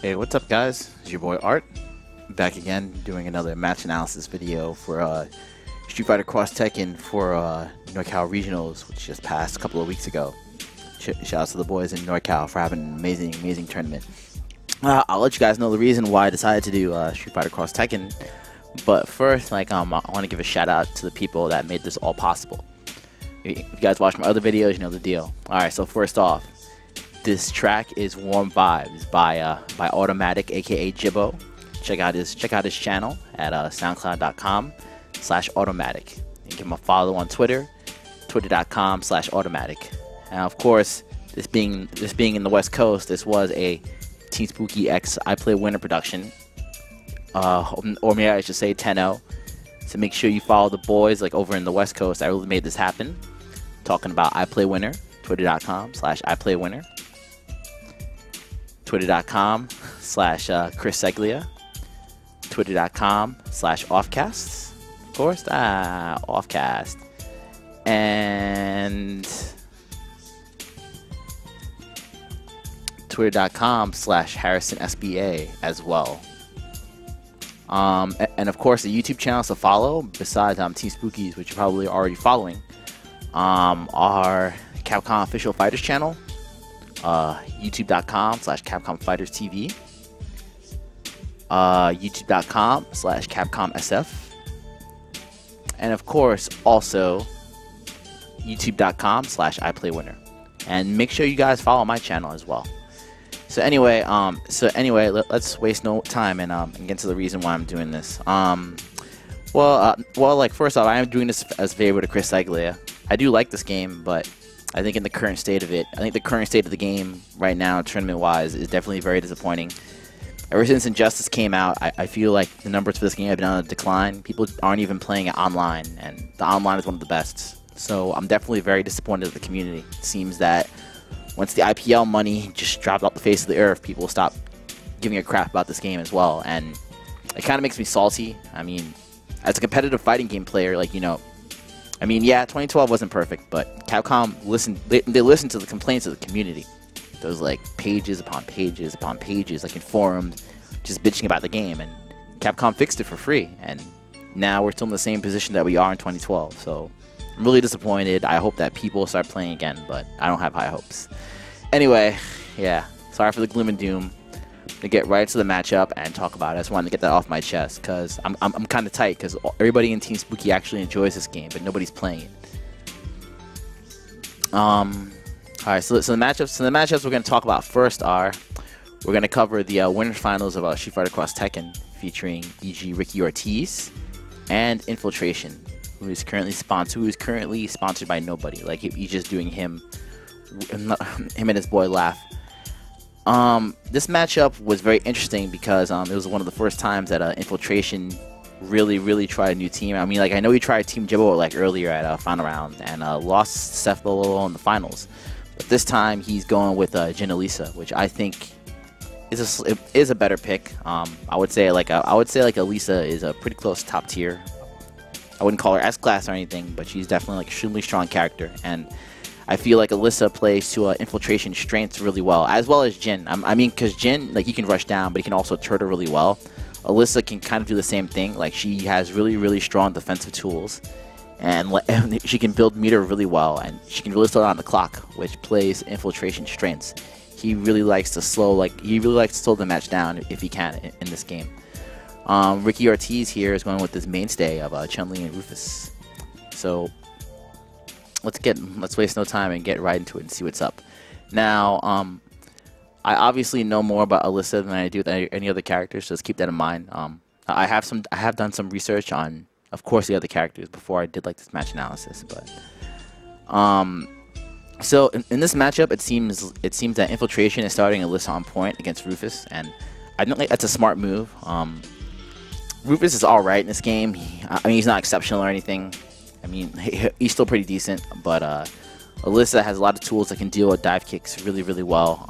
Hey, what's up, guys? It's your boy Art, back again doing another match analysis video for Street Fighter Cross Tekken for Norcal Regionals, which just passed a couple of weeks ago. Shout out to the boys in Norcal for having an amazing tournament. I'll let you guys know the reason why I decided to do Street Fighter Cross Tekken, but first, I want to give a shout out to the people that made this all possible. If you guys watch my other videos, you know the deal. Alright, so first off, this track is Warm Vibes by Automatic, aka Jibbo. Check out his channel at soundcloud.com/automatic. And give him a follow on Twitter, twitter.com/automatic. Now, of course, this being in the West Coast, this was a Team Spooky X I Play Winner production, or maybe I should say 10-0. So make sure you follow the boys over in the West Coast that really made this happen. Talking about I Play Winner, twitter.com/iplaywinner. Twitter.com/Chris Seglia, Twitter.com/Offcasts, of course, Offcast, and Twitter.com/HarrisonSBA as well. And of course, the YouTube channels to follow, besides Team Spookies, which you're probably already following, are Capcom Official Fighters channel, YouTube.com/CapcomFightersTV, YouTube.com/CapcomSF, and of course also YouTube.com/iPlayWinner. And make sure you guys follow my channel as well. So anyway, let's waste no time and get into the reason why I'm doing this. First off, I am doing this as a favor to Chris Seglia. I do like this game, but I think in the current state of it, the current state of the game right now, tournament-wise, is definitely very disappointing. Ever since Injustice came out, I feel like the numbers for this game have been on a decline. People aren't even playing it online, and the online is one of the best. So I'm definitely very disappointed at the community. It seems that once the IPL money just dropped off the face of the earth, people stopped giving a crap about this game as well, and it kind of makes me salty. I mean, as a competitive fighting game player, yeah, 2012 wasn't perfect, but Capcom listened. They listened to the complaints of the community. Those pages upon pages upon pages, in forums, just bitching about the game, and Capcom fixed it for free. And now we're still in the same position that we are in 2012. So I'm really disappointed. I hope that people start playing again, but I don't have high hopes. Anyway, yeah, sorry for the gloom and doom. To get right into the matchup and talk about it. I just wanted to get that off my chest because I'm kind of tight because everybody in Team Spooky actually enjoys this game, but nobody's playing it. All right, so the matchups we're going to talk about first are we're going to cover the winners finals of Street Fighter Cross Tekken featuring e.g. Ricky Ortiz and Infiltration, who is currently sponsored by nobody. He's just doing him and his boy Laugh. This matchup was very interesting because it was one of the first times that Infiltration really tried a new team. I know he tried Team Jibbo earlier at Final Round and lost Seth Lolo in the finals, but this time he's going with Jin Elisa, which I think is a better pick. I would say Elisa is a pretty close top tier. I wouldn't call her S-class or anything, but she's definitely extremely strong character, and I feel like Elisa plays to Infiltration strengths really well as Jin. Because Jin, he can rush down, but he can also turtle really well. Elisa can kind of do the same thing. She has really strong defensive tools, and she can build meter really well, and she can really slow down the clock, which plays Infiltration strengths. He really likes to slow the match down if he can in this game. Ricky Ortiz here is going with this mainstay of Chun-Li and Rufus. So let's waste no time and get right into it and see what's up. Now, I obviously know more about Elisa than I do with any other characters, so just keep that in mind. I have done some research on, of course, the other characters before I did this match analysis. But so in this matchup, it seems that Infiltration is starting Elisa on point against Rufus, and I don't think that's a smart move. Rufus is all right in this game. He's not exceptional or anything. He's still pretty decent, but Elisa has a lot of tools that can deal with dive kicks really well.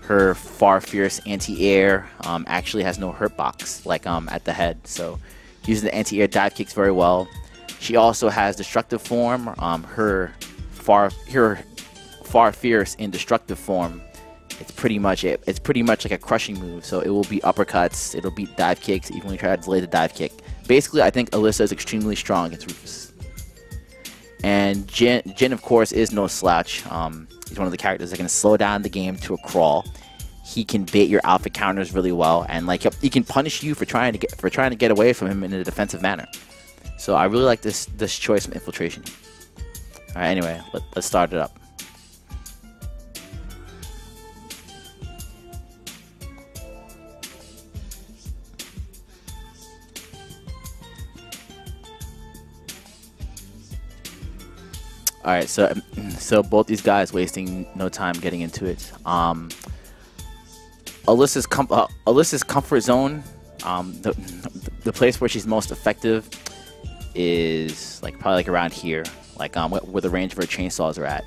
Her Far Fierce anti-air actually has no hurt box at the head, so uses the anti-air dive kicks very well. She also has destructive form. Her Far Fierce in destructive form it's pretty much it. It's pretty much like a crushing move. So it will be uppercuts. It'll beat dive kicks, even when you try to delay the dive kick. Basically, I think Alyssa is extremely strong against Rufus. And Jin, of course, is no slouch. He's one of the characters that can slow down the game to a crawl. He can bait your alpha counters really well, and like he can punish you for trying to get away from him in a defensive manner. So I really like this choice from Infiltration. All right, anyway, let's start it up. Alright, so both these guys wasting no time getting into it. Alyssa's comfort zone, the place where she's most effective is probably like around here, where the range of her chainsaws are at.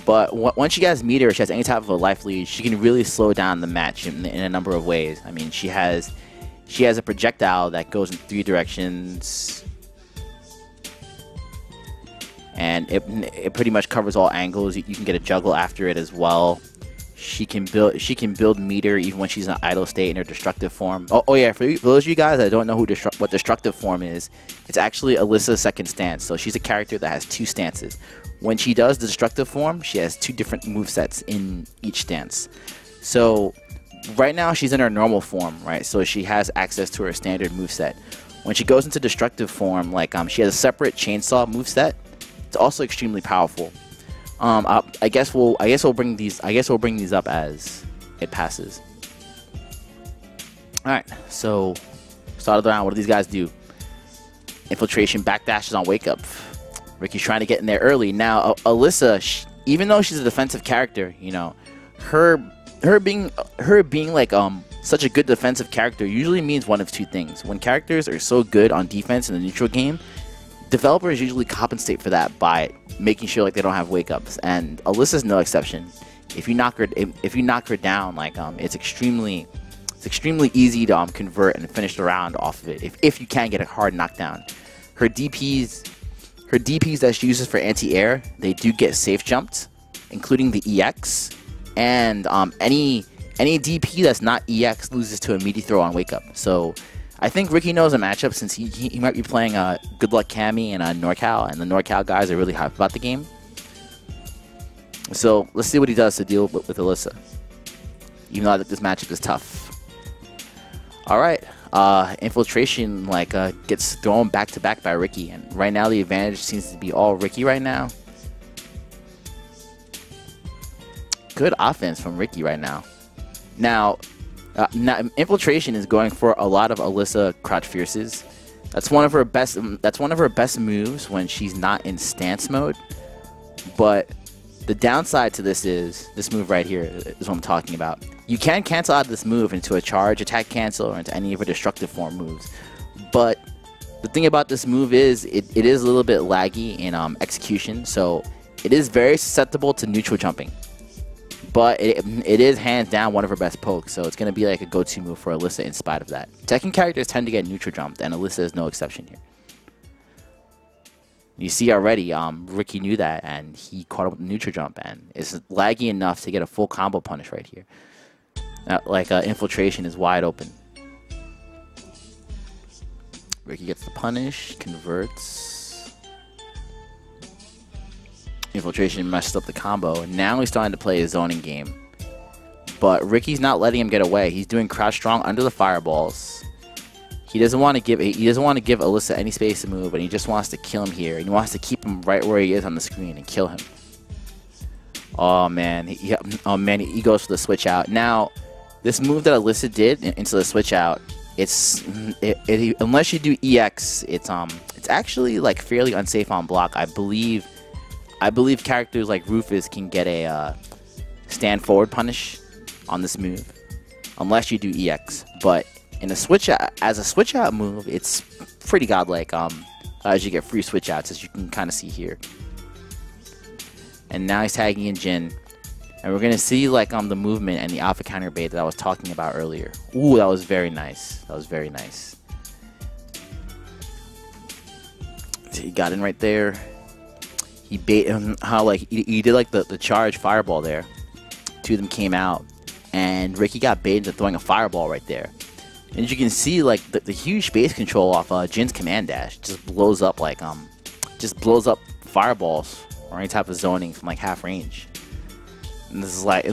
But once you guys meet her, she has any type of a life lead, she can really slow down the match in a number of ways. I mean, she has a projectile that goes in 3 directions. And it pretty much covers all angles. You can get a juggle after it as well. She can build meter even when she's in an idle state in her destructive form. Oh yeah, for those of you guys that don't know what destructive form is, it's actually Alyssa's second stance. So she's a character that has 2 stances. When she does the destructive form, she has 2 different movesets in each stance. So right now she's in her normal form, right? So she has access to her standard moveset. When she goes into destructive form, she has a separate chainsaw moveset. It's also extremely powerful. I guess we'll bring these up as it passes. All right, so start of the round. What do these guys do? Infiltration backdashes on wake up. Ricky's trying to get in there early. Now Alyssa, even though she's a defensive character, you know, her being such a good defensive character usually means one of 2 things. When characters are so good on defense in the neutral game, developers usually compensate for that by making sure they don't have wake ups, and Alyssa's no exception. If you knock her down, it's extremely easy to convert and finish the round off of it if you can get a hard knockdown. Her DPs that she uses for anti-air, they do get safe jumped, including the EX, and any DP that's not EX loses to immediate throw on wake up. So I think Ricky knows a matchup since he might be playing Good Luck Cammy and Norcal, and the Norcal guys are really hyped about the game. So let's see what he does to deal with Alyssa, even though this matchup is tough. All right, Infiltration gets thrown back to back by Ricky, and right now the advantage seems to be all Ricky right now. Good offense from Ricky right now. Now Infiltration is going for a lot of Alyssa crouch fierces. That's one of her best moves when she's not in stance mode. But the downside to this move right here is what I'm talking about. You can cancel out this move into a charge, attack cancel, or into any of her destructive form moves. But the thing about this move is it is a little bit laggy in execution, so it is very susceptible to neutral jumping. But it is hands down one of her best pokes, so it's going to be like a go-to move for Alyssa in spite of that. Tekken characters tend to get neutral jumped, and Alyssa is no exception here. You see already, Ricky knew that, and he caught up with the neutral jump, and it's laggy enough to get a full combo punish right here. Infiltration is wide open. Ricky gets the punish, converts. Infiltration messed up the combo, and now he's starting to play a zoning game. But Ricky's not letting him get away. He's doing crouch strong under the fireballs. He doesn't want to give Alyssa any space to move, and he just wants to kill him here. And he wants to keep him right where he is on the screen and kill him. Oh man, he goes for the switch out. Now, this move that Alyssa did into the switch out, unless you do EX, it's actually fairly unsafe on block. I believe characters like Rufus can get a stand forward punish on this move, unless you do EX. But in a switch out, as a switch out move, it's pretty godlike. As you get free switch outs, as you can kind of see here. And now he's tagging in Jin, and we're gonna see the movement and the alpha counter bait that I was talking about earlier. Ooh, that was very nice. That was very nice. So he got in right there. He bait him, he did the charge fireball there. 2 of them came out, and Ricky got baited into throwing a fireball right there. And as you can see, like the huge space control off Jin's command dash just blows up like fireballs or any type of zoning from like half range. And this is like,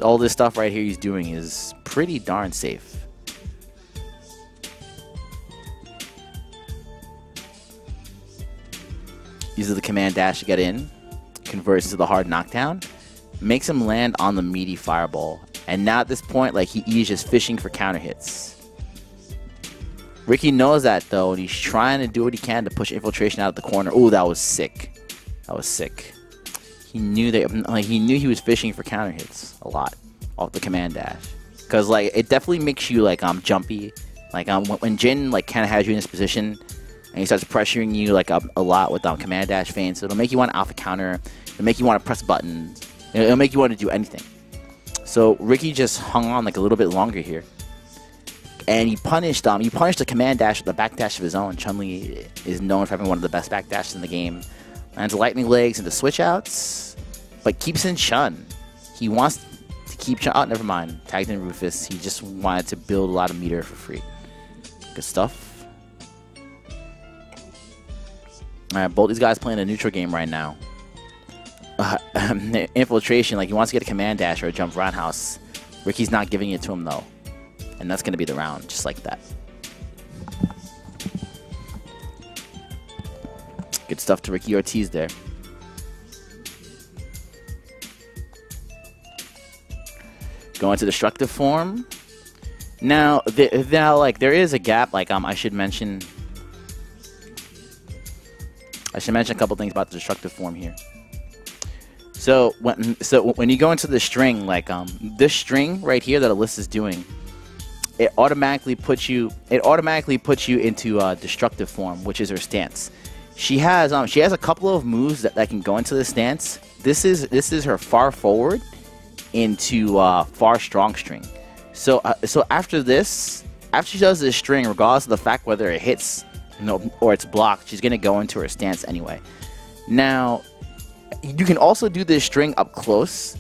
all this stuff right here he's doing is pretty darn safe. Uses the command dash to get in, converts into the hard knockdown, makes him land on the meaty fireball. And now at this point, like he's just fishing for counter hits. Ricky knows that though, and he's trying to do what he can to push Infiltration out of the corner. Oh, that was sick. That was sick. He knew that, like he knew he was fishing for counter hits a lot off the command dash, because like it definitely makes you like jumpy. Like when Jin like kind of has you in this position, and he starts pressuring you like a lot with command dash feints, so it'll make you want to alpha counter. It'll make you want to press buttons. It'll make you want to do anything. So Ricky just hung on like a little bit longer here, and he punished the command dash with the back dash of his own. Chun-Li is known for having one of the best back dashes in the game. Lands lightning legs into switch outs, but keeps in Chun. He wants to keep Chun. Oh, never mind. Tagged in Rufus. He just wanted to build a lot of meter for free. Good stuff. Alright, both these guys playing a neutral game right now. Infiltration, like he wants to get a command dash or a jump roundhouse. Ricky's not giving it to him though. And that's going to be the round, just like that. Good stuff to Ricky Ortiz there. Going to destructive form. Now, like there is a gap. Like I should mention a couple things about the destructive form here. So when you go into the string, like this string right here that Alyssa's doing, it automatically puts you into destructive form, which is her stance. She has a couple of moves that can go into the stance. This is her far forward into far strong string. So after she does this string, regardless of the fact whether it hits, or it's blocked, she's gonna go into her stance anyway. Now, you can also do this string up close.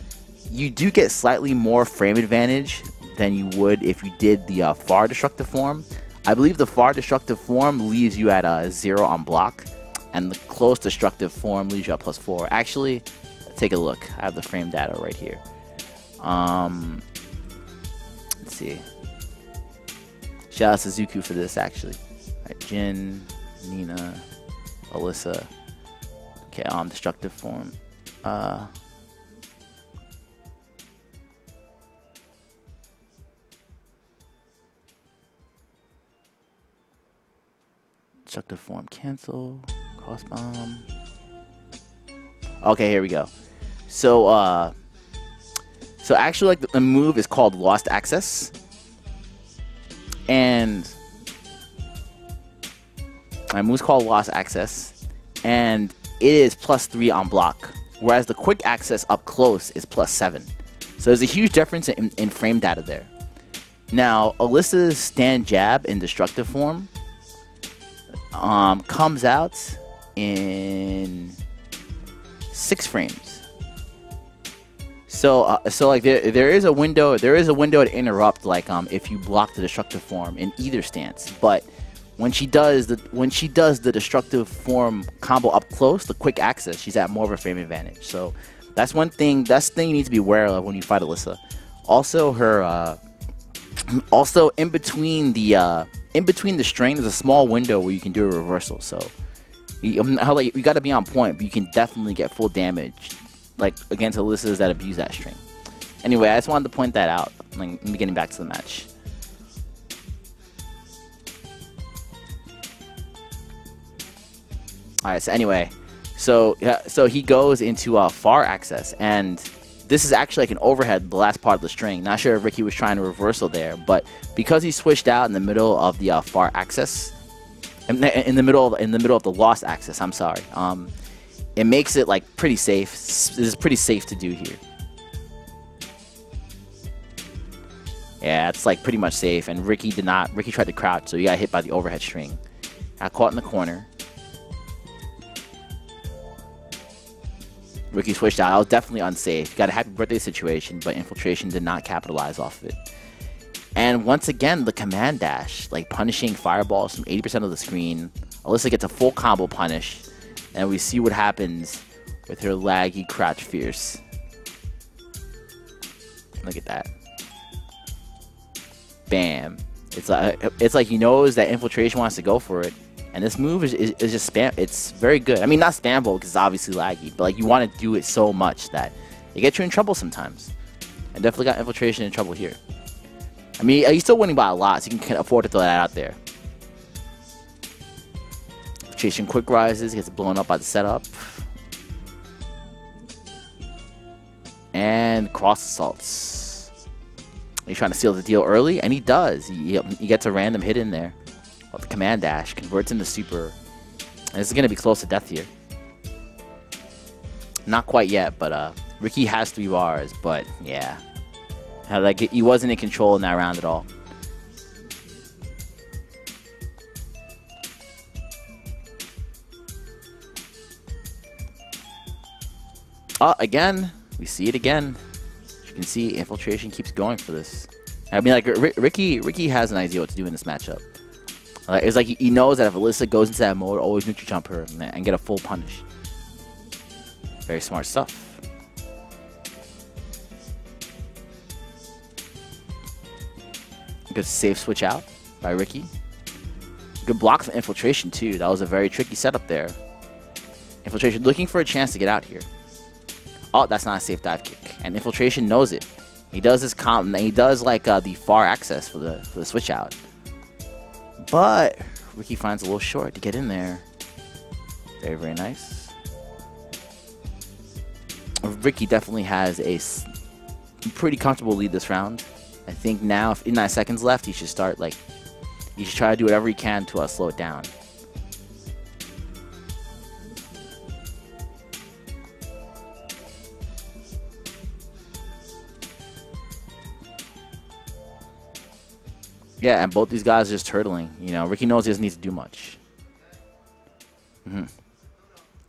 You do get slightly more frame advantage than you would if you did the far destructive form. I believe the far destructive form leaves you at 0 on block, and the close destructive form leaves you at +4. Actually, take a look. I have the frame data right here. Let's see. Shout out to Zuku for this, actually. Right, Jin, Nina, Alyssa. Okay, destructive form. Destructive form cancel. Cross bomb. Okay, here we go. So actually, like the move is called Lost Access, and my move's called Lost Access, and it is +3 on block, whereas the quick access up close is +7. So there's a huge difference in frame data there. Now, Alyssa's stand jab in destructive form comes out in 6 frames. So like there is a window to interrupt, like if you block the destructive form in either stance. But when she does the destructive form combo up close, the quick access, she's at more of a frame advantage. So that's one thing. That's the thing you need to be aware of when you fight Alyssa. Also, her also in between the string, there's a small window where you can do a reversal. So you got to be on point, but you can definitely get full damage, like against Alyssas that abuse that string. Anyway, I just wanted to point that out. Like, getting back to the match. Alright, so anyway, so he goes into far access, and this is actually like an overhead, the last part of the string. Not sure if Ricky was trying to reversal there, but because he switched out in the middle of the far access, in the middle of the lost access, I'm sorry, it makes it like pretty safe. This is pretty safe to do here. Yeah, it's like pretty much safe, and Ricky tried to crouch, so he got hit by the overhead string. Got caught in the corner. Ricky switched out. That was definitely unsafe. Got a happy birthday situation, but Infiltration did not capitalize off of it. And once again, the command dash, like punishing fireballs from 80% of the screen. Alyssa gets a full combo punish, and we see what happens with her laggy crouch fierce. Look at that. Bam. It's like he knows that Infiltration wants to go for it. And this move is just spam. It's very good. I mean, not spammable because it's obviously laggy, but like you want to do it so much that it gets you in trouble sometimes. And definitely got Infiltration in trouble here. I mean, he's still winning by a lot, so you can afford to throw that out there. Infiltration quick rises, gets blown up by the setup. And cross assaults. He's trying to seal the deal early, and he does. He gets a random hit in there. The command dash converts into super, and this is going to be close to death here. Not quite yet, but Ricky has 3 bars, but yeah, like he wasn't in control in that round at all. Again, we see it again. As you can see, Infiltration keeps going for this. I mean, like Ricky has an idea what to do in this matchup. It's like he knows that if Alyssa goes into that mode, always neutral jump her and get a full punish. Very smart stuff. Good safe switch out by Ricky. Good block for Infiltration too. That was a very tricky setup there. Infiltration looking for a chance to get out here. Oh, that's not a safe dive kick. And Infiltration knows it. He does his he does like the far access for the switch out. But Ricky finds a little short to get in there. Very, very nice. Ricky definitely has a pretty comfortable lead this round. I think now, if in 9 seconds left, he should start he should try to do whatever he can to slow it down. Yeah, and both these guys are just turtling. You know, Ricky knows he doesn't need to do much.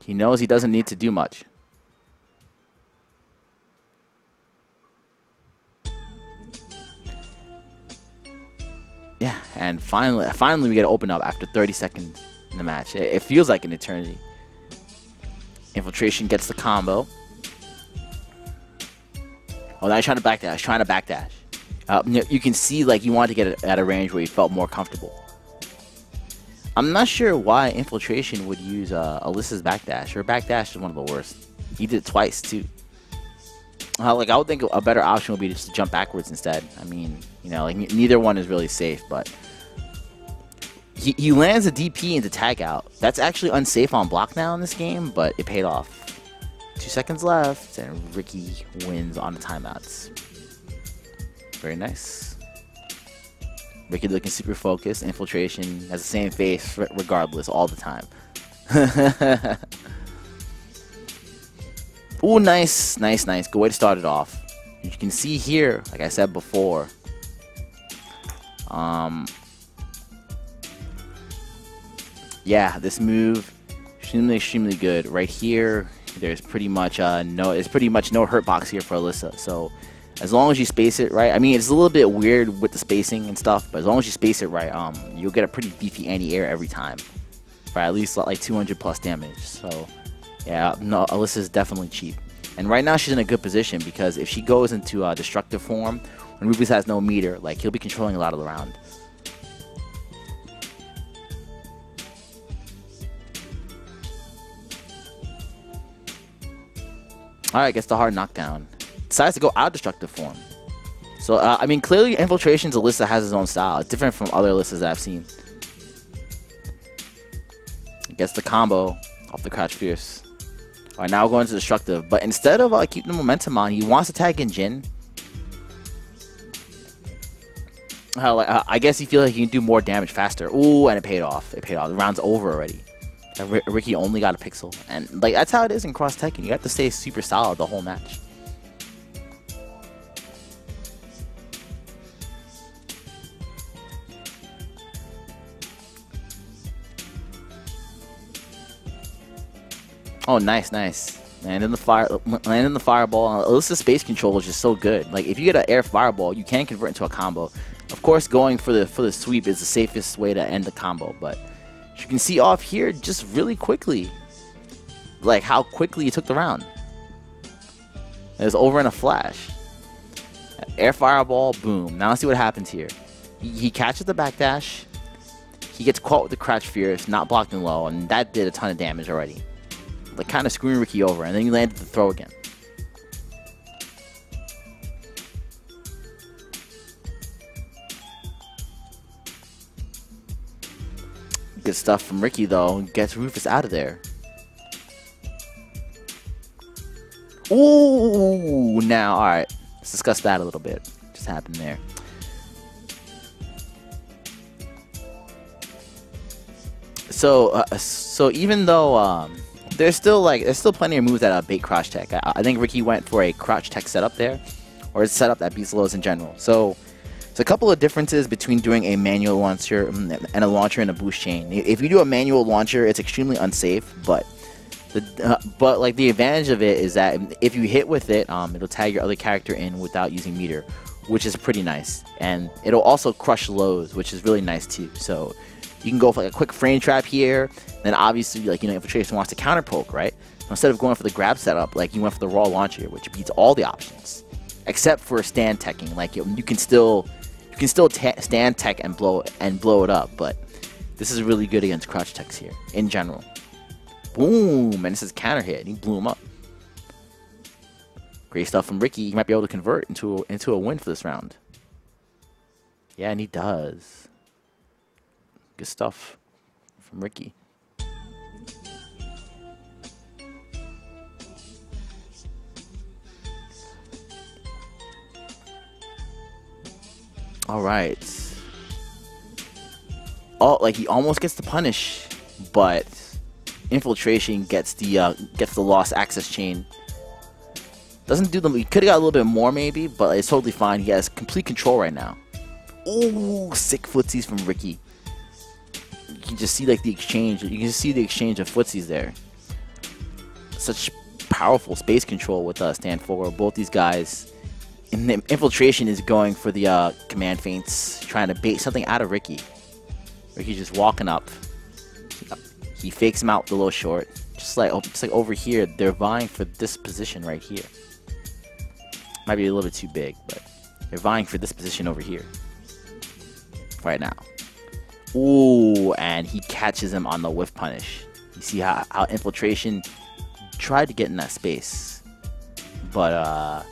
He knows he doesn't need to do much. Yeah, and finally we get to open up after 30 seconds in the match. It feels like an eternity. Infiltration gets the combo. Oh, now he's trying to backdash. You can see like you wanted to get it at a range where you felt more comfortable. I'm not sure why Infiltration would use Alyssa's backdash. Her backdash is one of the worst. He did it twice too. Like I would think a better option would be just to jump backwards instead. I mean, you know, like neither one is really safe, but he lands a DP into tag out. That's actually unsafe on block now in this game, but it paid off. 2 seconds left, and Ricky wins on the timeouts. Very nice. Ricky looking super focused. Infiltration has the same face regardless all the time. Ooh, nice. Good way to start it off. You can see here, like I said before, yeah, this move extremely good. Right here, there's pretty much no hurt box here for Alyssa. So as long as you space it right, I mean it's a little bit weird with the spacing and stuff, but as long as you space it right, you'll get a pretty beefy anti-air every time for at least like 200 plus damage. So yeah, no, Alyssa's definitely cheap. And right now she's in a good position because if she goes into destructive form, when Rufus has no meter, like he'll be controlling a lot of the round. Alright, gets the hard knockdown. Decides to go out destructive form. So, I mean, clearly Infiltration's Alyssa has his own style. It's different from other Alyssas that I've seen. Gets the combo off the crouch fierce. Alright, now we're going to destructive. But instead of keeping the momentum on, he wants to tag in Jin. I guess he feels like he can do more damage faster. Ooh, and it paid off. It paid off. The round's over already. Ricky only got a pixel. And like that's how it is in Cross Tekken. You have to stay super solid the whole match. Oh, nice. Land in the fireball. Alyssa's space control is just so good. Like if you get an air fireball, you can convert into a combo. Of course, going for the sweep is the safest way to end the combo. But as you can see off here, just really quickly, like how quickly he took the round. It was over in a flash. Air fireball, boom. Now let's see what happens here. He catches the backdash. He gets caught with the crouch fierce, not blocked in low, and that did a ton of damage already. Like kind of screwing Ricky over, and then he landed the throw again. Good stuff from Ricky though. Gets Rufus out of there. Ooh, now all right. Let's discuss that a little bit. Just happened there. So even though there's still plenty of moves that bait crouch tech. I think Ricky went for a crouch tech setup there, or a setup that beats lows in general. So there's a couple of differences between doing a manual launcher and a launcher in a boost chain. If you do a manual launcher, it's extremely unsafe, but like the advantage of it is that if you hit with it, it'll tag your other character in without using meter, which is pretty nice, and it'll also crush lows, which is really nice too. So you can go for like a quick frame trap here. Then obviously, like, you know, Infiltration wants to counter poke, right? So instead of going for the grab setup, like you went for the raw launcher, which beats all the options, except for stand teching. Like you can still stand tech and blow it up, but this is really good against crouch techs here in general. Boom, and this is counter hit. He blew him up. Great stuff from Ricky. He might be able to convert into a win for this round. Yeah, and he does. Good stuff from Ricky. All right. Oh, like he almost gets the punish, but Infiltration gets the lost access chain. Doesn't do them. He could have got a little bit more maybe, but it's totally fine. He has complete control right now. Ooh, sick footsies from Ricky. You can just see like the exchange. You can just see the exchange of footsies there. Such powerful space control with stand forward. Both these guys. And the Infiltration is going for the command feints, trying to bait something out of Ricky. Ricky's just walking up. He fakes him out with a little short. Just like over here, they're vying for this position right here. Might be a little bit too big, but they're vying for this position over here. Right now. Ooh, and he catches him on the whiff punish. You see how Infiltration tried to get in that space. But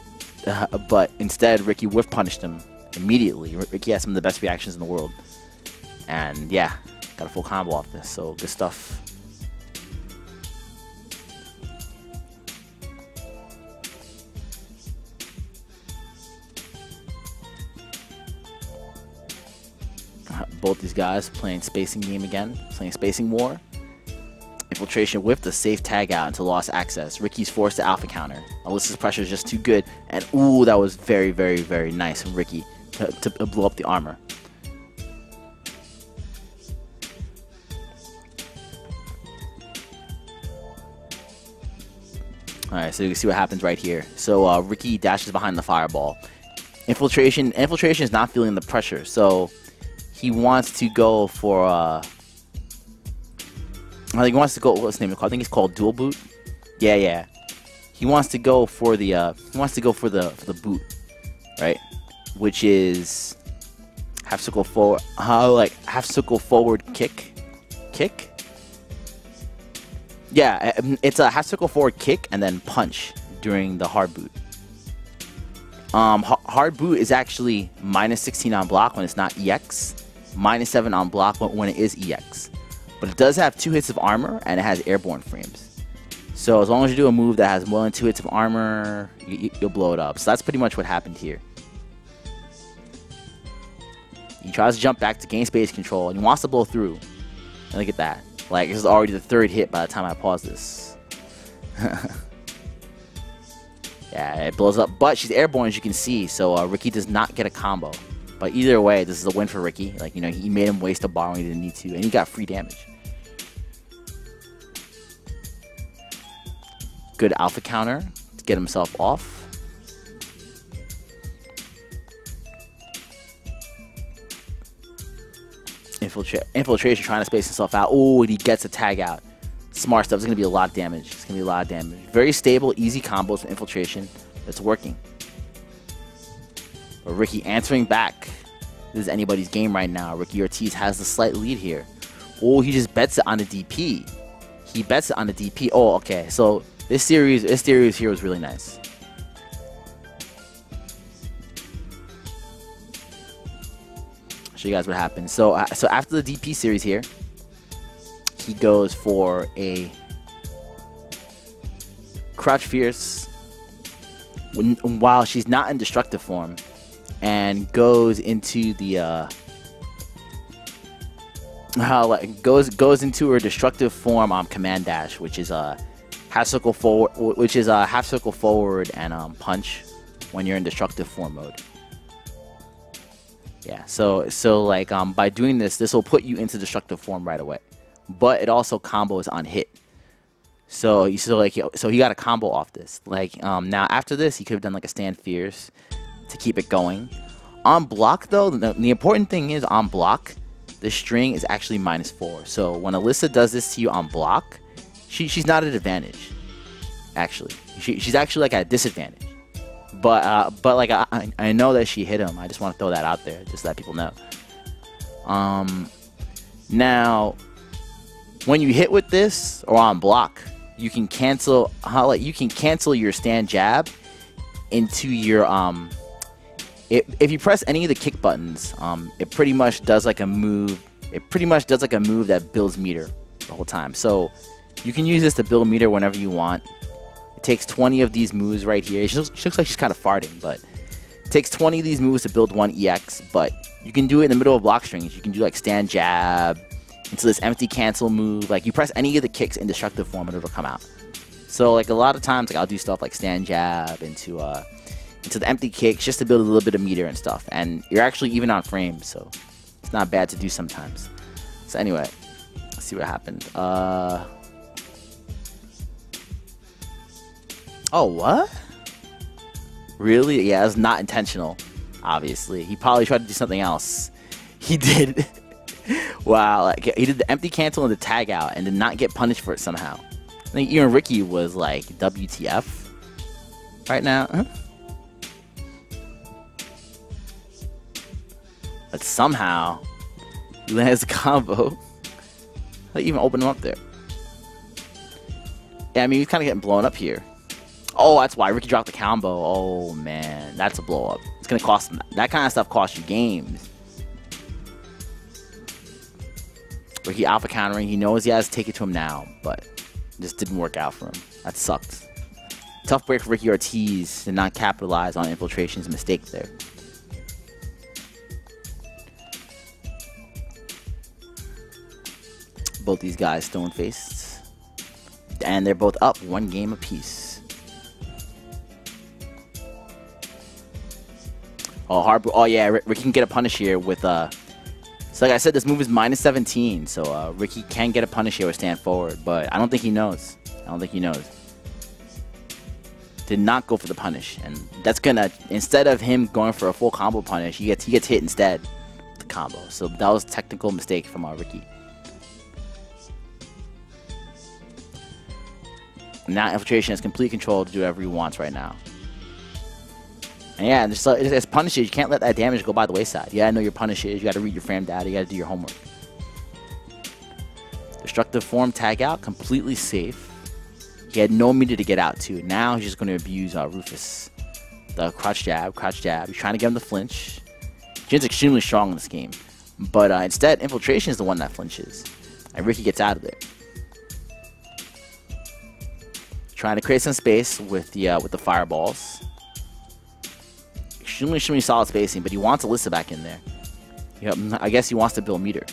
instead, Ricky whiff punished him immediately. Ricky has some of the best reactions in the world. And yeah, got a full combo off this, so good stuff. Both these guys playing spacing game again, playing spacing war. Infiltration with the safe tag out into lost access. Ricky's forced to alpha counter. Alyssa's pressure is just too good. And ooh, that was very, very, very nice from Ricky to blow up the armor. Alright, so you can see what happens right here. So Ricky dashes behind the fireball. Infiltration is not feeling the pressure, so he wants to go for I think he wants to go, what's the name of it called? I think it's called dual boot. Yeah. He wants to go for the the boot, right? Which is half circle forward, half circle forward kick. Yeah, it's a half circle forward kick and then punch during the hard boot. Hard boot is actually -16 on block when it's not EX, -7 on block when it is EX. But it does have 2 hits of armor, and it has airborne frames. So as long as you do a move that has more than 2 hits of armor, you'll blow it up. So that's pretty much what happened here. He tries to jump back to gain space control, and he wants to blow through. And look at that. Like, this is already the 3rd hit by the time I pause this. Yeah, it blows up. But she's airborne, as you can see, so Ricky does not get a combo. But either way, this is a win for Ricky. Like, you know, he made him waste a bar when he didn't need to, and he got free damage. good alpha counter to get himself off. Infiltration trying to space himself out. Oh, and he gets a tag out. Smart stuff. It's going to be a lot of damage. It's going to be a lot of damage. Very stable, easy combos with Infiltration. It's working. But Ricky answering back. This is anybody's game right now. Ricky Ortiz has the slight lead here. Oh, he just bets it on the DP. He bets it on the DP. Oh, okay. So this series here was really nice. Show you guys what happened. So after the DP series here, he goes for a Crouch Fierce while she's not in destructive form, and goes into the goes into her destructive form on Command Dash, which is half circle forward, and punch when you're in destructive form mode. Yeah, so like by doing this will put you into destructive form right away, but it also combos on hit. So he got a combo off this. Like now after this, he could have done like a Stand Fierce to keep it going. On block though, the important thing is on block, the string is actually -4. So when Alyssa does this to you on block, she's not at an advantage. Actually, she's actually like at a disadvantage. But like I know that she hit him. I just want to throw that out there, just to let people know. Now, when you hit with this or on block, you can cancel your stand jab into your if you press any of the kick buttons, it pretty much does like a move. It pretty much does like a move that builds meter the whole time. So you can use this to build meter whenever you want. It takes 20 of these moves right here. She looks like she's kind of farting, but it takes 20 of these moves to build 1 EX. But you can do it in the middle of block strings. You can do like stand jab into this empty cancel move. Like you press any of the kicks in destructive form and it'll come out. So like a lot of times, like I'll do stuff like stand jab into the empty kicks just to build a little bit of meter and stuff. And you're actually even on frame, so it's not bad to do sometimes. So anyway, let's see what happened. Oh, what? Really? Yeah, it's not intentional, obviously. He probably tried to do something else. He did. Wow, like, he did the empty cancel and the tag out and did not get punished for it somehow. I think even Ricky was like, WTF right now. Huh? But somehow, he lands a combo. Like, even open him up there. Yeah, I mean, he's kind of getting blown up here. Oh, that's why Ricky dropped the combo. Oh, man. That's a blow up. It's going to cost him. That kind of stuff costs you games. Ricky alpha countering. He knows he has to take it to him now, but it just didn't work out for him. That sucked. Tough break for Ricky Ortiz to not capitalize on Infiltration's mistake there. Both these guys stone-faced. And they're both up 1 game apiece. Oh, hard. Oh, yeah. Ricky can get a punish here with... So, like I said, this move is -17. So, Ricky can get a punish here with stand forward. But I don't think he knows. Did not go for the punish. And that's going to... Instead of him going for a full combo punish, he gets hit instead with the combo. So, that was a technical mistake from Ricky. Now Infiltration has complete control to do whatever he wants right now. And yeah, and as punishes, you can't let that damage go by the wayside. You gotta know your punishes, you gotta read your frame data, you gotta do your homework. Destructive form tag out, completely safe. He had no meter to get out to. Now he's just gonna abuse Rufus. The crouch jab. He's trying to get him to flinch. Jin's extremely strong in this game. But instead, Infiltration is the one that flinches. And Ricky gets out of there. Trying to create some space with the fireballs. Extremely solid spacing, but he wants Alyssa back in there. Yep, I guess he wants to build meter.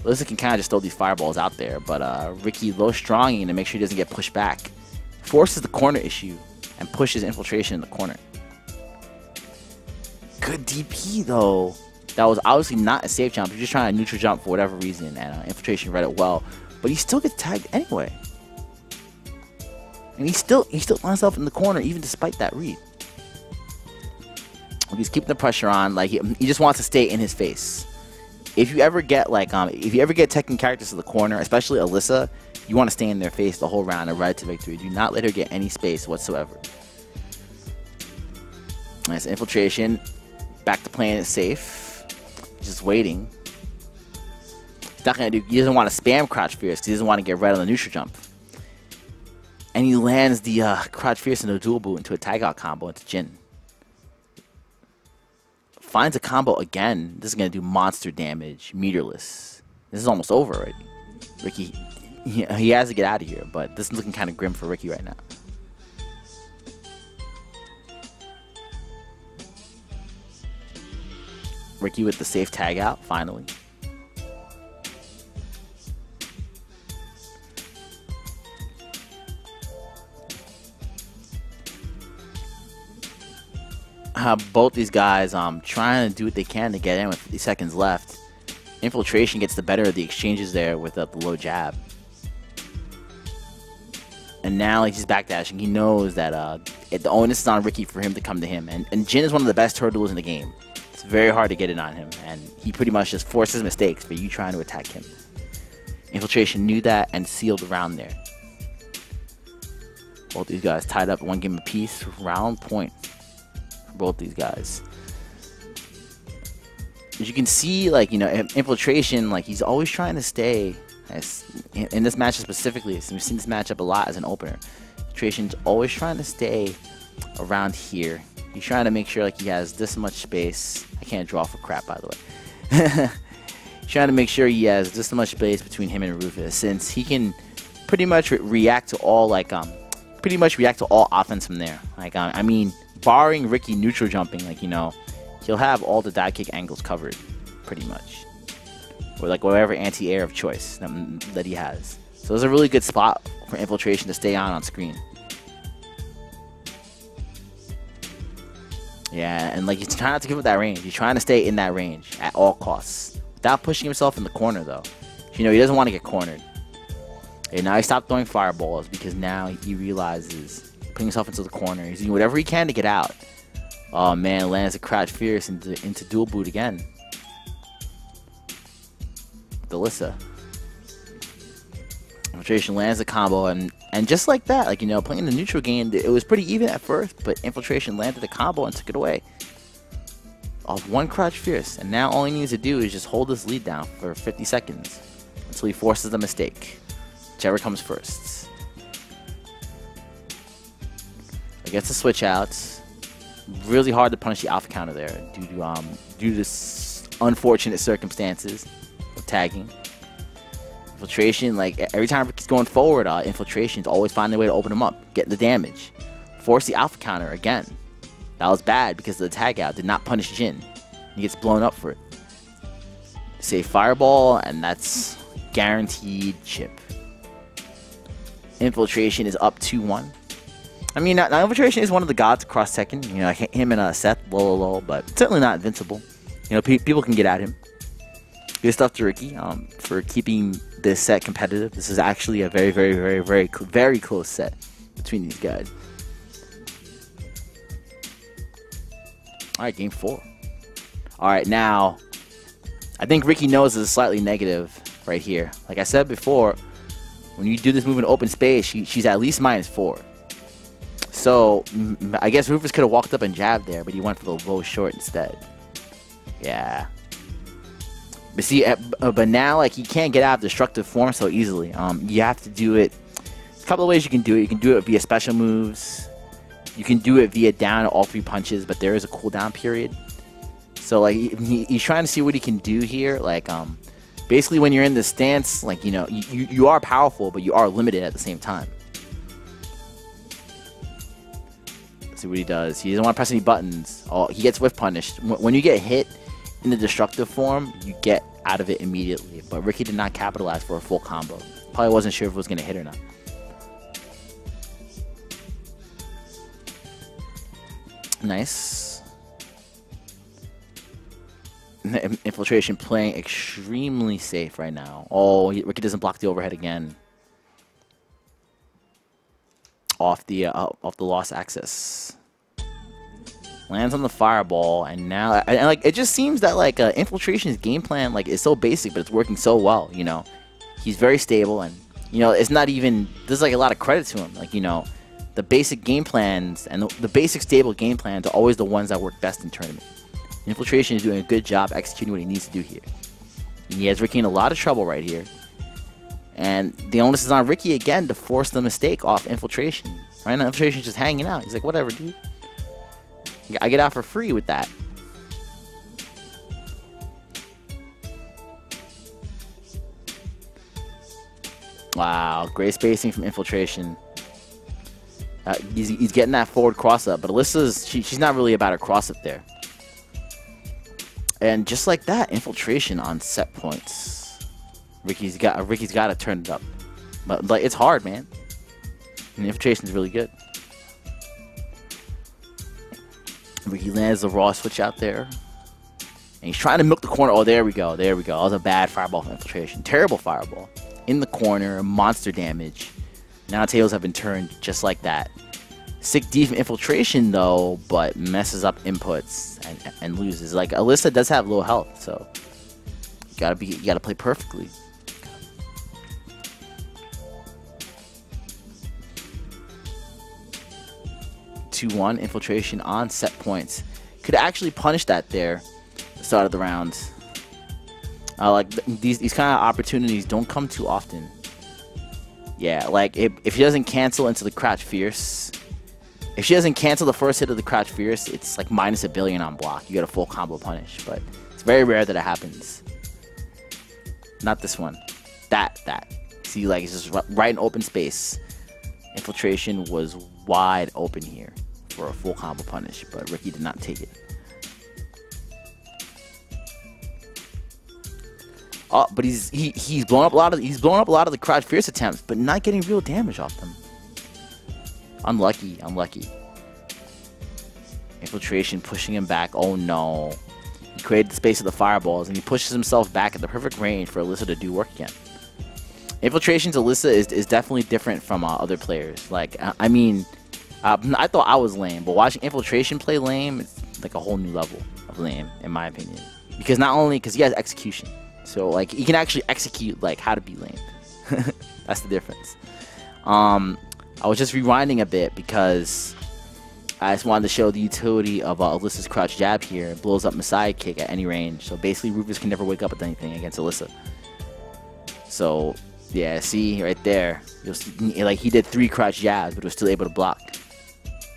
Alyssa can kind of just throw these fireballs out there, but Ricky low stronging to make sure he doesn't get pushed back. Forces the corner issue and pushes Infiltration in the corner. Good DP though. That was obviously not a safe jump. He's just trying to neutral jump for whatever reason, and Infiltration read it well. But he still gets tagged anyway. And he still finds himself in the corner even despite that read. He's keeping the pressure on. Like he just wants to stay in his face. If you ever get like if you ever get Tekken characters to the corner, especially Alyssa, you want to stay in their face the whole round and ride to victory. Do not let her get any space whatsoever. Nice infiltration. Back to playing it safe. Just waiting. He's not gonna do. He doesn't want to spam crouch fierce because he doesn't want to get red on the neutral jump. And he lands the crouch fierce into a dual boot into a tag out combo into Jin. Finds a combo again. This is gonna do monster damage, meterless. This is almost over already. Ricky, he has to get out of here, but this is looking kind of grim for Ricky right now. Ricky with the safe tag out, finally. Both these guys trying to do what they can to get in with 50 seconds left. Infiltration gets the better of the exchanges there with the low jab. And now he's backdashing. He knows that the onus is on Ricky for him to come to him. And Jin is one of the best turtles in the game. It's very hard to get it on him. And he pretty much just forces mistakes for you trying to attack him. Infiltration knew that and sealed the round there. Both these guys tied up one game apiece. Round point. Both these guys. As you can see, like, you know, Infiltration, like, he's always trying to stay in this matchup specifically. So we've seen this matchup a lot as an opener. Infiltration's always trying to stay around here. He's trying to make sure like he has this much space. I can't draw for crap, by the way. He's trying to make sure he has this much space between him and Rufus, since he can pretty much react to all all offense from there. Like I mean, barring Ricky neutral jumping, like, you know, he'll have all the dive kick angles covered, pretty much, or like whatever anti-air of choice that he has. So it's a really good spot for Infiltration to stay on screen. Yeah, and like he's trying not to give up that range. He's trying to stay in that range at all costs, without pushing himself in the corner though. You know, he doesn't want to get cornered. And now he stopped throwing fireballs because now he realizes putting himself into the corner. He's doing whatever he can to get out. Oh man, lands a crouch fierce into dual boot again. Delissa. Infiltration lands the combo, and just like that, like, you know, playing the neutral game, it was pretty even at first, but Infiltration landed the combo and took it away. Off one crouch fierce, and now all he needs to do is just hold this lead down for 50 seconds until he forces the mistake. Whichever comes first. He gets the switch outs. Really hard to punish the alpha counter there due to this unfortunate circumstances of tagging. Infiltration, like every time Ricky's going forward, Infiltration's always finding a way to open him up, get the damage, force the alpha counter again. That was bad because the tag out did not punish Jin. He gets blown up for it. Save fireball, and that's guaranteed chip. Infiltration is up 2-1. I mean, now Infiltration is one of the gods across Tekken. You know, him and Seth, but certainly not invincible. You know, people can get at him. Good stuff to Ricky for keeping this set competitive. This is actually a very, very, very, very, very close set between these guys. All right, game 4. All right, now I think Ricky knows this is slightly negative right here. Like I said before, when you do this move in open space, she's at least -4. So I guess Rufus could have walked up and jabbed there, but he went for the low short instead. Yeah. But see, but now, like, you can't get out of destructive form so easily. You have to do it. There's a couple of ways you can do it. You can do it via special moves. You can do it via down all 3 punches, but there is a cooldown period. So, like, he's trying to see what he can do here. Like, basically, when you're in this stance, like, you know, you are powerful, but you are limited at the same time. Let's see what he does. He doesn't want to press any buttons. Oh, he gets whiff punished. When you get hit in the destructive form, you get out of it immediately. But Ricky did not capitalize for a full combo. Probably wasn't sure if it was going to hit or not. Nice. Infiltration playing extremely safe right now. Oh, Ricky doesn't block the overhead again. off the lost access. Lands on the fireball, and now and like it just seems that like Infiltration's game plan like is so basic, but it's working so well. You know, he's very stable, and you know it's not even there's like a lot of credit to him. Like you know, the basic game plans and the basic stable game plans are always the ones that work best in tournament. Infiltration is doing a good job executing what he needs to do here. And he has Ricky in a lot of trouble right here, and the onus is on Ricky again to force the mistake off Infiltration. Right now, Infiltration's just hanging out. He's like, whatever, dude. I get out for free with that. Wow, great spacing from Infiltration. He's getting that forward cross up, but Alyssa's she's not really about her cross up there. And just like that, Infiltration on set points. Ricky's got to turn it up, but like it's hard, man. And Infiltration's really good. Ricky lands the raw switch out there. And he's trying to milk the corner. Oh, there we go. There we go. That was a bad fireball from Infiltration. Terrible fireball. In the corner. Monster damage. Now tables have been turned just like that. Sick D from Infiltration, though, but messes up inputs and loses. Like, Alyssa does have low health, so you gotta play perfectly. 2-1 Infiltration on set points. Could actually punish that there at the start of the round. Like these kind of opportunities don't come too often. Yeah, like if she doesn't cancel into the Crouch Fierce, if she doesn't cancel the first hit of the Crouch Fierce, it's like minus a billion on block. You get a full combo punish, but it's very rare that it happens. Not this one. That. See, like it's just right in open space. Infiltration was wide open here for a full combo punish, but Ricky did not take it. Oh, but he's blown up a lot of the Crouch Fierce attempts, but not getting real damage off them. Unlucky. Infiltration pushing him back. Oh no. He created the space of the fireballs, and he pushes himself back at the perfect range for Alyssa to do work again. Infiltration's Alyssa is definitely different from other players. Like, I mean, I thought I was lame, but watching Infiltration play lame, it's like a whole new level of lame, in my opinion. Because not only because he has execution, so like he can actually execute like how to be lame. That's the difference. I was just rewinding a bit because I just wanted to show the utility of Alyssa's crouch jab here. It blows up Messiah kick at any range, so basically Rufus can never wake up with anything against Alyssa. So yeah, see right there, you'll see, like he did 3 crouch jabs, but was still able to block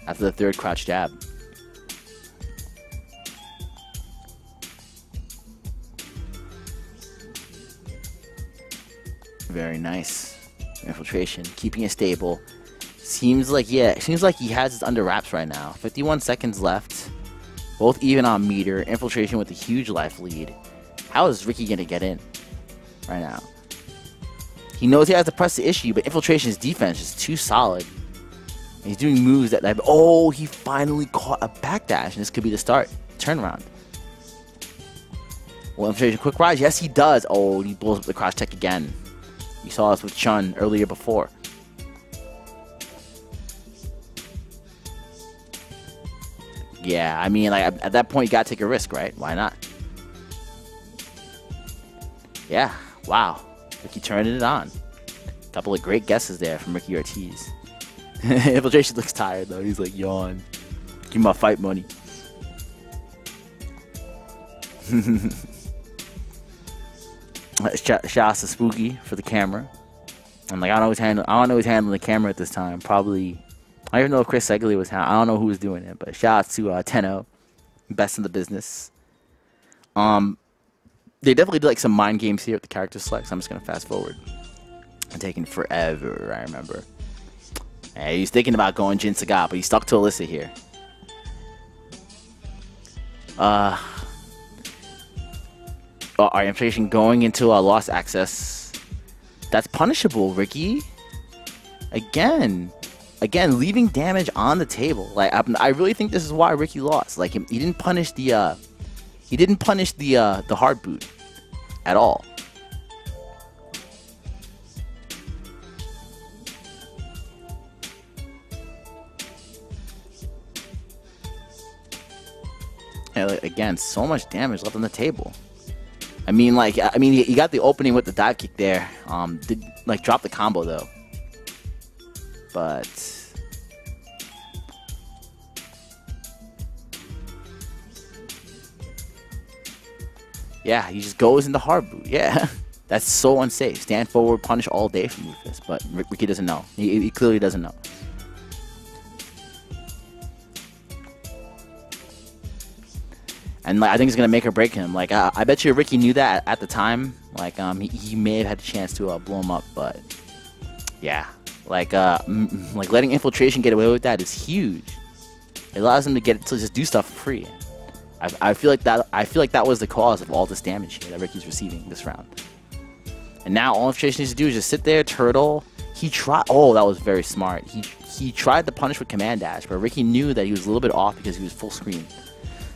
after the 3rd crouch jab. Very nice. Infiltration, keeping it stable. Seems like, yeah, it seems like he has it under wraps right now. 51 seconds left. Both even on meter. Infiltration with a huge life lead. How is Ricky going to get in right now? He knows he has to press the issue, but Infiltration's defense is too solid. And he's doing moves that, oh, he finally caught a backdash, and this could be the start. Turnaround. Well, Infiltration quick rise. Yes, he does. Oh, he blows up the cross tech again. You saw us with Chun earlier before. Yeah, I mean, like at that point, you gotta take a risk, right? Why not? Yeah, wow. Ricky turning it on. Couple of great guesses there from Ricky Ortiz. Infiltration looks tired though. He's like, yawn. Give me my fight money. Shout out to Spooky for the camera. I'm like, I don't know who's handling the camera at this time. Probably, I don't even know if Chris Segley was handling. I don't know who was doing it, but shout out to Tenno, best in the business. They definitely did like some mind games here with the character select. So I'm just gonna fast forward. And taking forever, I remember. And he was thinking about going Jin Sagat, but he stuck to Alyssa here. Our Infiltration going into lost access. That's punishable, Ricky. Again, leaving damage on the table. Like I really think this is why Ricky lost. Like he didn't punish the hard boot at all. again, so much damage left on the table. I mean, like, he got the opening with the dive kick there. Did like drop the combo though, but yeah, he just goes in the hard boot. Yeah, that's so unsafe. Stand forward, punish all day from Rufus, but Ricky doesn't know. He clearly doesn't know. And like, I think it's gonna make or break him. Like I bet you Ricky knew that at the time. Like he may have had a chance to blow him up, but yeah, like letting Infiltration get away with that is huge. It allows him to just do stuff for free. I feel like that was the cause of all this damage here that Ricky's receiving this round. And now all Infiltration needs to do is just sit there, turtle. He tried. Oh, that was very smart. He tried to punish with command dash, but Ricky knew that he was a little bit off because he was full screen.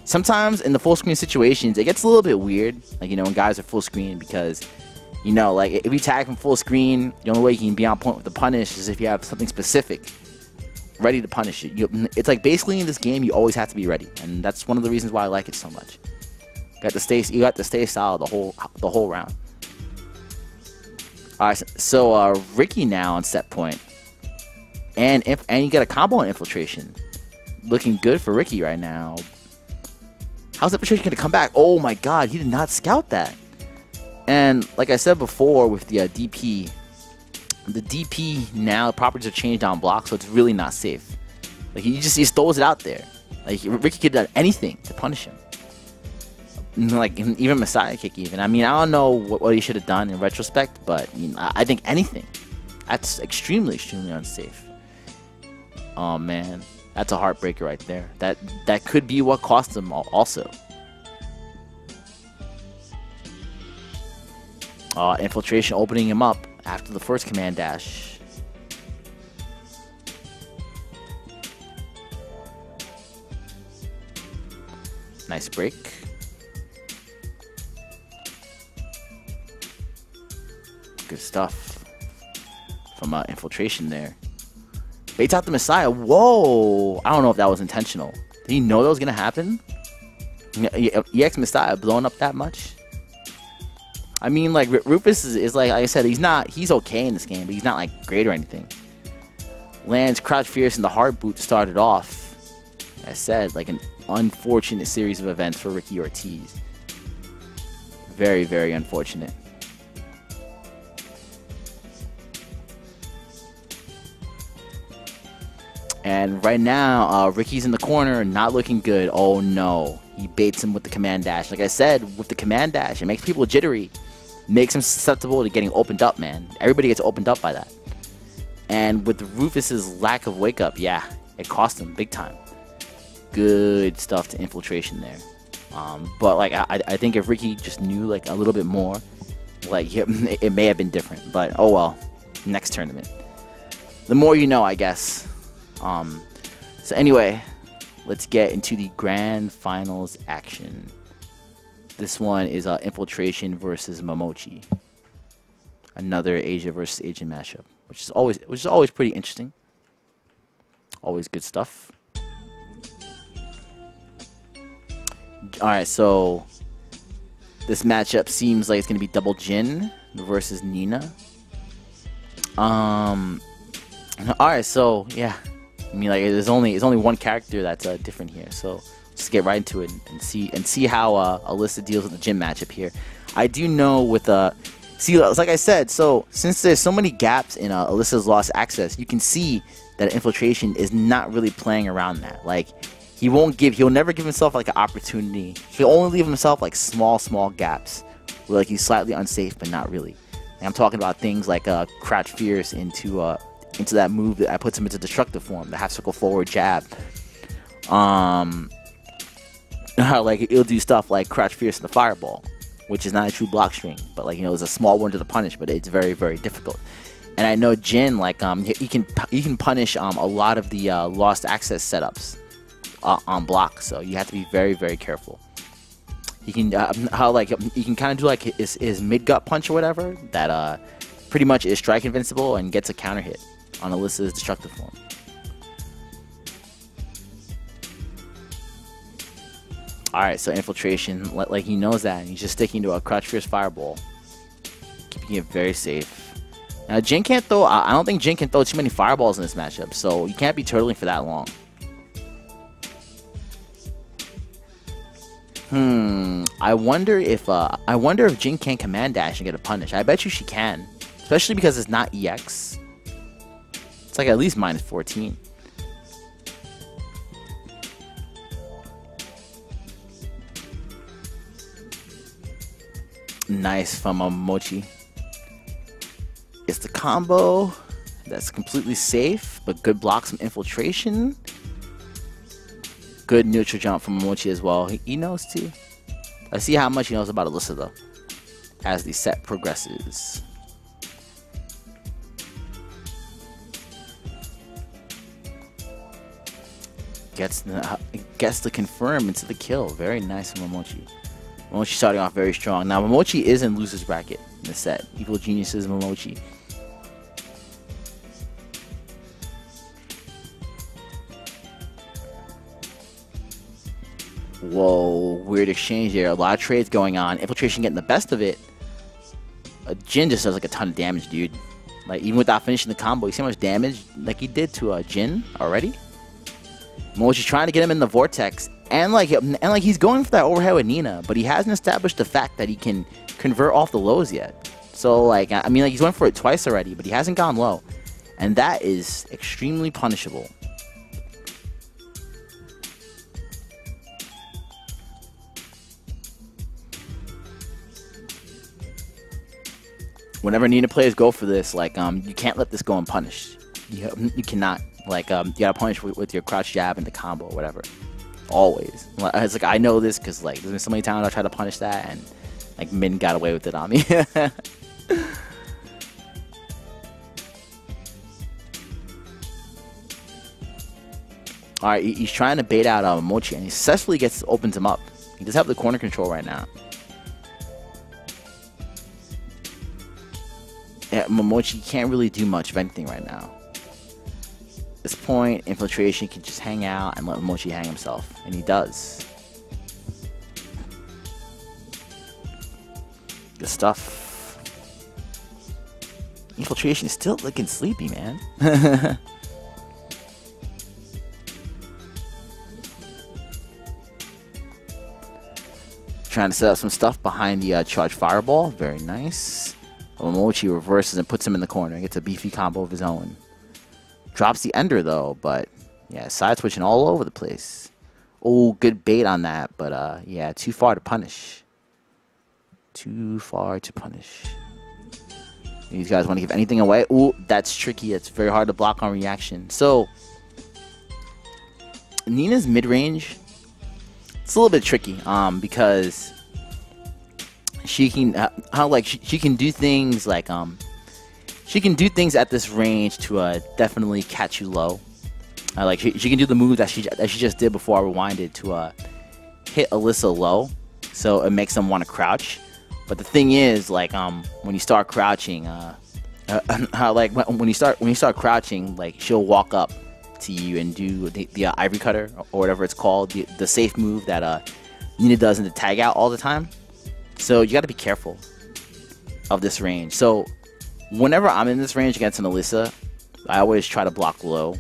Sometimes in the full screen situations, it gets a little bit weird, like, you know, when guys are full screen, because, you know, like, if you tag from full screen, the only way you can be on point with the punish is if you have something specific ready to punish it. It's like basically in this game, you always have to be ready, and that's one of the reasons why I like it so much. You got to stay solid the whole round. All right, so Ricky now on set point, and you get a combo on Infiltration, looking good for Ricky right now. How's Infiltration going to come back? Oh my god, he did not scout that. And like I said before with the DP, the DP now, properties are changed on block, so it's really not safe. Like he throws it out there. Like Ricky could have done anything to punish him. Like even Messiah kick even. I mean, I don't know what he should have done in retrospect, but you know, I think anything. That's extremely, extremely unsafe. Oh man. That's a heartbreaker right there. That could be what cost him also. Infiltration opening him up after the first command dash. Nice break. Good stuff from Infiltration there. Baits out the Messiah. Whoa! I don't know if that was intentional. Did he know that was gonna happen? EX Messiah blowing up that much? I mean, like Rufus is like I said, he's okay in this game, but he's not like great or anything. Lands Crouch Fierce in the hard boot to start it off. Like I said, like an unfortunate series of events for Ricky Ortiz. Very, very unfortunate. And right now, Ricky's in the corner, not looking good. Oh no, he baits him with the command dash. Like I said, with the command dash, it makes people jittery, makes them susceptible to getting opened up, man. Everybody gets opened up by that. And with Rufus's lack of wake up, yeah, it cost him big time. Good stuff to Infiltration there. But like I think if Ricky just knew like a little bit more, like it may have been different. But oh well, next tournament. The more you know, I guess. So anyway, let's get into the grand finals action. This one is Infiltration versus Momochi. Another Asia versus Asian matchup, which is always pretty interesting. Always good stuff. All right, so this matchup seems like it's gonna be double Jin versus Nina. All right, so yeah. I mean, like, there's only one character that's different here, so let's get right into it and see how Alyssa deals with the gym matchup here. I do know with see, like I said, so since there's so many gaps in Alyssa's lost access, you can see that Infiltration is not really playing around that. Like he'll never give himself like an opportunity. He'll only leave himself like small gaps where like he's slightly unsafe, but not really. And I'm talking about things like Crouch Fierce into that move that puts him into destructive form, the half circle forward jab. Like it'll do stuff like Crouch Fierce in the fireball, which is not a true block string, but like, you know, it's a small one to the punish, but it's very, very difficult. And I know Jin, like he can punish a lot of the lost access setups on block, so you have to be very, very careful. He can he can kind of do like his mid gut punch or whatever that pretty much is strike invincible and gets a counter hit on Alyssa's destructive form. Alright, so Infiltration, like he knows that, and he's just sticking to a Crouch Fierce Fireball. Keeping it very safe. Now, Jin can't throw, I don't think Jin can throw too many fireballs in this matchup, so you can't be turtling for that long. I wonder if Jin can command dash and get a punish. I bet you she can, especially because it's not EX. It's like at least minus 14. Nice from Momochi. It's the combo that's completely safe, but good blocks from Infiltration. Good neutral jump from Momochi as well. He knows too. Let's see how much he knows about Alyssa though, as the set progresses. Gets the confirm into the kill. Very nice from Momochi. Momochi starting off very strong. Now Momochi is in loser's bracket in the set. Evil Geniuses Momochi. Whoa, weird exchange there. A lot of trades going on. Infiltration getting the best of it. Jin just does like a ton of damage, dude. Like even without finishing the combo, you see how much damage like he did to Jin already. Momochi's trying to get him in the vortex, and like he's going for that overhead with Nina, but he hasn't established the fact that he can convert off the lows yet. So like I mean, like he's went for it twice already, but he hasn't gone low, and that is extremely punishable. Whenever Nina players go for this, like you can't let this go unpunished. You cannot. Like you gotta punish with your crouch jab and the combo or whatever. Always. It's like I know this because like there's been so many times I try to punish that and like Min got away with it on me. Alright, he's trying to bait out Momochi, and he successfully opens him up. He does have the corner control right now. Yeah, Momochi can't really do much of anything right now. At this point, Infiltration can just hang out and let Momochi hang himself, and he does. Good stuff. Infiltration is still looking sleepy, man. Trying to set up some stuff behind the charge fireball. Very nice. Momochi reverses and puts him in the corner. Gets a beefy combo of his own. Drops the ender though, but yeah, side switching all over the place. Oh, good bait on that, but yeah, too far to punish. Too far to punish. These guys want to give anything away. Ooh, that's tricky. It's very hard to block on reaction. So Nina's mid-range, it's a little bit tricky because she can she can do things like she can do things at this range to definitely catch you low. Like she can do the move that she just did before I rewinded to hit Alyssa low, so it makes them want to crouch. But the thing is, like when you start crouching, when you start crouching, like she'll walk up to you and do the Ivory Cutter or whatever it's called, the safe move that Nina does in the tag out all the time. So you got to be careful of this range. So whenever I'm in this range against an Alyssa, I always try to block low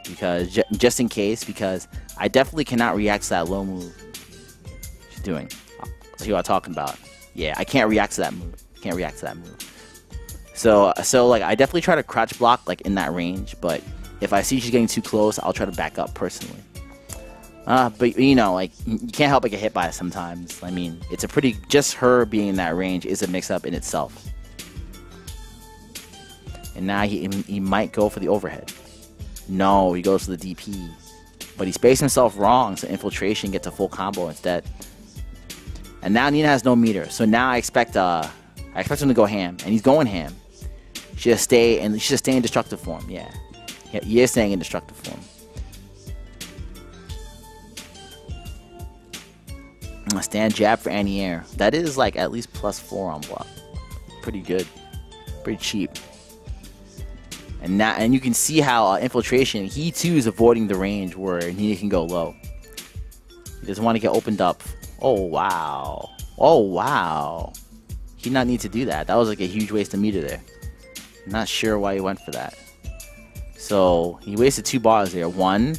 because just in case, because I definitely cannot react to that low move she's doing. See what I'm talking about? Yeah, I can't react to that move. Can't react to that move. So like I definitely try to crouch block like in that range, but if I see she's getting too close, I'll try to back up personally. But you know, like you can't help but get hit by it sometimes. I mean, it's a pretty, just her being in that range is a mix-up in itself. And now he might go for the overhead. No, he goes for the DP, but he spaced himself wrong, so Infiltration gets a full combo instead. And now Nina has no meter, so now I expect him to go ham, and he's going ham. She just stay in destructive form. Yeah, he is staying in destructive form. Stand jab for anti-air. That is like at least +4 on block. Pretty good. Pretty cheap. And you can see how Infiltration, he too is avoiding the range where Nina can go low. He doesn't want to get opened up. Oh, wow. Oh, wow. He did not need to do that. That was like a huge waste of meter there. Not sure why he went for that. So, he wasted 2 bars there. 1,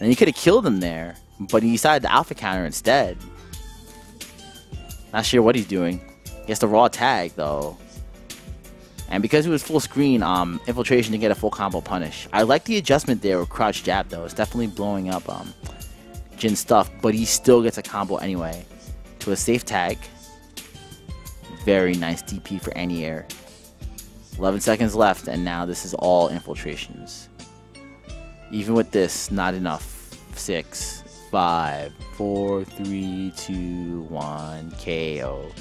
and he could have killed him there, but he decided to alpha counter instead. Not sure what he's doing. He has the raw tag, though. And because it was full screen, Infiltration didn't get a full combo punish. I like the adjustment there with crouch jab, though. It's definitely blowing up Jin's stuff, but he still gets a combo anyway. To a safe tag. Very nice DP for anti-air. 11 seconds left, and now this is all Infiltrations. Even with this, not enough. 6, 5, 4, 3, 2, 1, KO.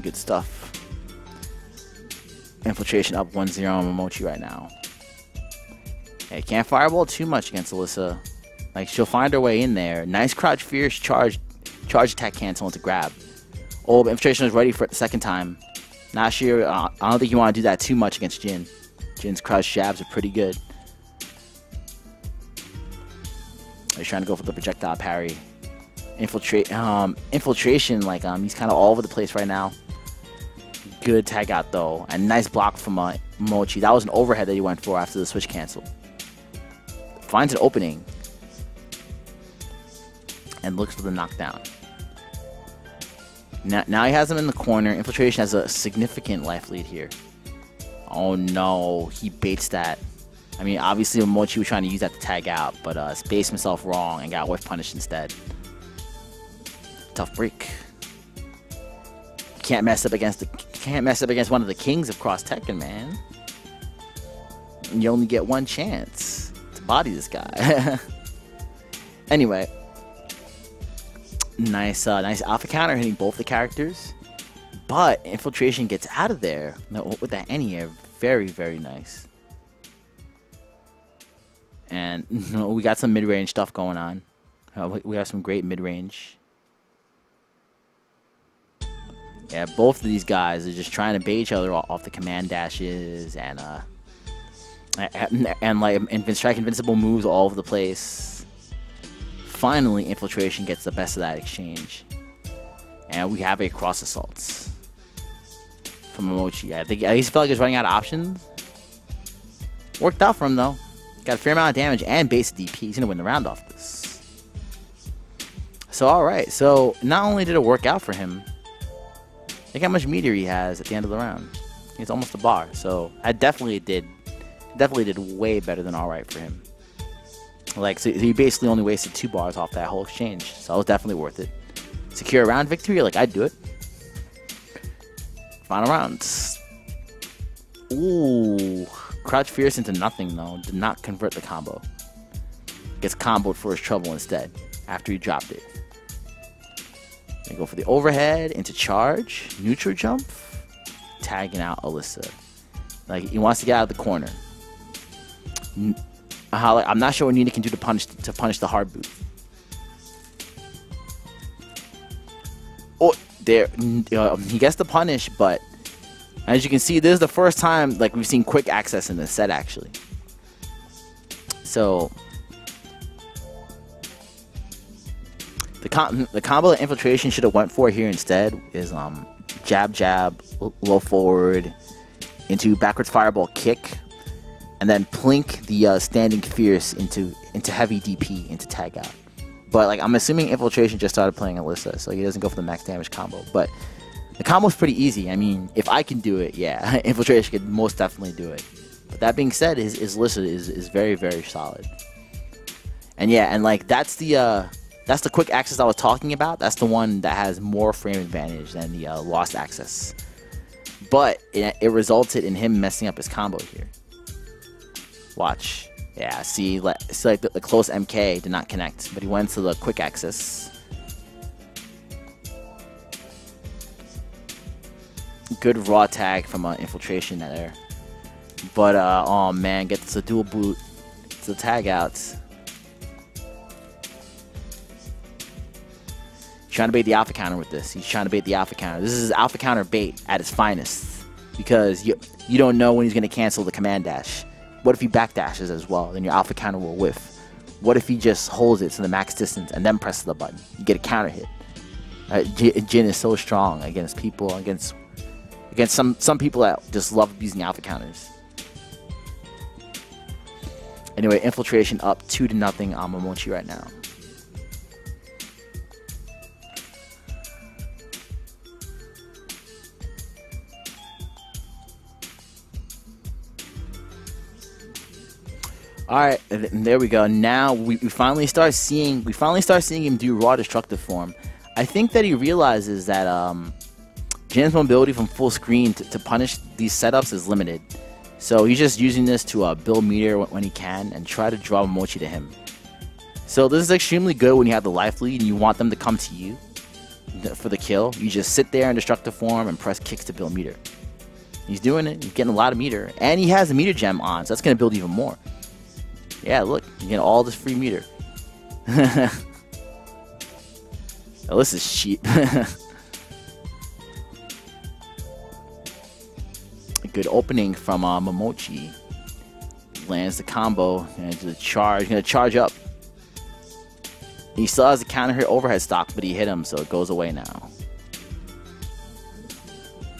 Good stuff. Infiltration up 1-0 on Momochi right now. Hey, can't fireball too much against Alyssa. Like, she'll find her way in there. Nice crouch fierce charge attack cancel into grab. Oh, but Infiltration is ready for it the second time. Not sure. I don't think you want to do that too much against Jin. Jin's crouch jabs are pretty good. He's trying to go for the projectile parry. Infiltration, like, he's kind of all over the place right now. Good tag out, though. And nice block from Momochi. That was an overhead that he went for after the switch cancel. Finds an opening. And looks for the knockdown. Now he has him in the corner. Infiltration has a significant life lead here. Oh no, he baits that. I mean, obviously Momochi was trying to use that to tag out, but spaced himself wrong and got whiff punished instead. Tough break. Can't mess up against one of the kings of cross Tekken, man. And you only get one chance to body this guy. Anyway, nice alpha counter hitting both the characters, but Infiltration gets out of there with that anti-air. Very, very nice. And we got some mid-range stuff going on. We have some great mid-range. Yeah, both of these guys are just trying to bait each other off the command dashes and like strike invincible moves all over the place. Finally, Infiltration gets the best of that exchange, and we have a cross assault from Momochi. I think he felt like he was running out of options. Worked out for him though. Got a fair amount of damage and base DP. He's gonna win the round off this. So alright, so not only did it work out for him, look how much meter he has at the end of the round. He's almost a bar, so I definitely did way better than alright for him. Like, so he basically only wasted 2 bars off that whole exchange, so it was definitely worth it. Secure a round victory, like, I'd do it. Final rounds. Ooh, crouch fierce into nothing though. Did not convert the combo. Gets comboed for his trouble instead after he dropped it. Gonna go for the overhead into charge, neutral jump, tagging out Alyssa. Like, he wants to get out of the corner. I'm not sure what Nina can do to punish the hard boot. Oh, there, he gets the punish, but as you can see, this is the first time like we've seen quick access in this set actually. So the combo that Infiltration should have went for here instead is jab jab, low forward into backwards fireball kick, and then plink the standing fierce into heavy DP into tag out. But like, I'm assuming Infiltration just started playing Alyssa, so he doesn't go for the max damage combo. But the combo's pretty easy. I mean, if I can do it, yeah, Infiltration could most definitely do it. But that being said, his Alyssa is very, very solid. And yeah, and like that's the quick access I was talking about. That's the one that has more frame advantage than the lost access. But it resulted in him messing up his combo here. Watch. Yeah, see, it's like the close MK did not connect, but he went to the quick access. Good raw tag from Infiltration there. But, oh man, gets a dual boot. It's a tag out. Trying to bait the alpha counter with this. He's trying to bait the alpha counter. This is alpha counter bait at its finest. because you don't know when he's going to cancel the command dash. What if he backdashes as well? Then your alpha counter will whiff. What if he just holds it to the max distance and then presses the button? You get a counter hit. Jin is so strong against people, against some people that just love using alpha counters. Anyway, Infiltration up 2-0 on Momochi right now. All right, and there we go. Now we finally start seeing him do raw destructive form. I think that he realizes that Jin's mobility from full screen to punish these setups is limited. So he's just using this to build meter when he can and try to draw Momochi to him. So this is extremely good when you have the life lead and you want them to come to you for the kill. You just sit there in destructive form and press kicks to build meter. He's doing it. He's getting a lot of meter. And he has a meter gem on, so that's going to build even more. Yeah, look, you get all this free meter. Oh, this is cheap. A good opening from Momochi. Lands the combo and the charge. Gonna charge up. He still has a counter hit overhead stock, but he hit him, so it goes away now.